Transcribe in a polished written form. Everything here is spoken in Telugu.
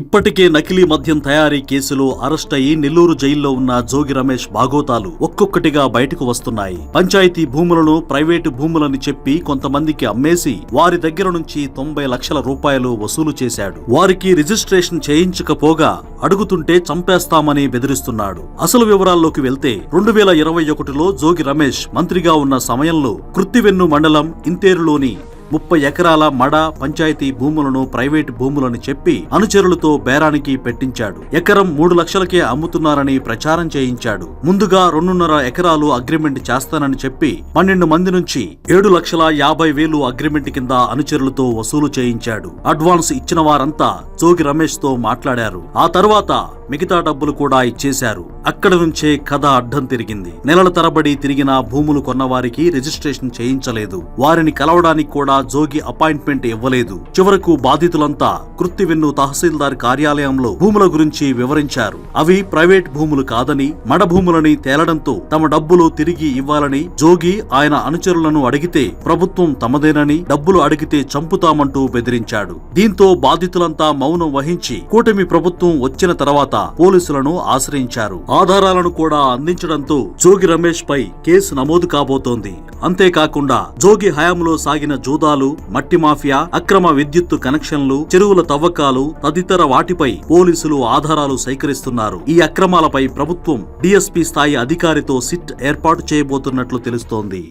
ఇప్పటికే నకిలీ మద్యం తయారీ కేసులో అరెస్ట్ అయి నెల్లూరు జైల్లో ఉన్న జోగి రమేష్ బాగోతాలు ఒక్కొక్కటిగా బయటకు వస్తున్నాయి. పంచాయతీ భూములను ప్రైవేటు భూములని చెప్పి కొంతమందికి అమ్మేసి వారి దగ్గర నుంచి 90 లక్షల రూపాయలు వసూలు చేశాడు. వారికి రిజిస్ట్రేషన్ చేయించకపోగా అడుగుతుంటే చంపేస్తామని బెదిరిస్తున్నాడు. అసలు వివరాల్లోకి వెళ్తే 2021లో జోగి రమేష్ మంత్రిగా ఉన్న సమయంలో కృత్తివెన్ను మండలం ఇంతేరులోని 30 ఎకరాల మడ పంచాయతీ భూములను ప్రైవేటు భూములని చెప్పి అనుచరులతో బేరానికి పెట్టించాడు. ఎకరం 3 లక్షలకే అమ్ముతున్నారని ప్రచారం చేయించాడు. ముందుగా 2.5 ఎకరాలు అగ్రిమెంట్ చేస్తానని చెప్పి 12 మంది నుంచి 7,50,000 అగ్రిమెంట్ కింద అనుచరులతో వసూలు చేయించాడు. అడ్వాన్స్ ఇచ్చిన వారంతా జోగి రమేష్ తో మాట్లాడారు. ఆ తర్వాత మిగతా డబ్బులు కూడా ఇచ్చేశారు. అక్కడి నుంచే కథ అడ్డం తిరిగింది. నెలల తరబడి తిరిగిన భూములు కొన్నవారికి రిజిస్ట్రేషన్ చేయించలేదు. వారిని కలవడానికి కూడా జోగి అపాయింట్మెంట్ ఇవ్వలేదు. చివరకు బాధితులంతా కృత్తివెన్ను తహసీల్దార్ కార్యాలయంలో భూముల గురించి వివరించారు. అవి ప్రైవేట్ భూములు కాదని, మడ భూములని తేలడంతో తమ డబ్బులు తిరిగి ఇవ్వాలని జోగి ఆయన అనుచరులను అడిగితే ప్రభుత్వం తమదేనని, డబ్బులు అడిగితే చంపుతామంటూ బెదిరించాడు. దీంతో బాధితులంతా మౌనం వహించి కూటమి ప్రభుత్వం వచ్చిన తర్వాత పోలీసులను ఆశ్రయించారు. ఆధారాలను కూడా అందించడంతో జోగి రమేష్ పై కేసు నమోదు కాబోతోంది. అంతేకాకుండా జోగి హయాంలో సాగిన జూదాలు, మట్టి మాఫియా, అక్రమ విద్యుత్తు కనెక్షన్లు, చెరువుల తవ్వకాలు తదితర వాటిపై పోలీసులు ఆధారాలు సేకరిస్తున్నారు. ఈ అక్రమాలపై ప్రభుత్వం డీఎస్పీ స్థాయి అధికారితో సిట్ ఏర్పాటు చేయబోతున్నట్లు తెలుస్తోంది.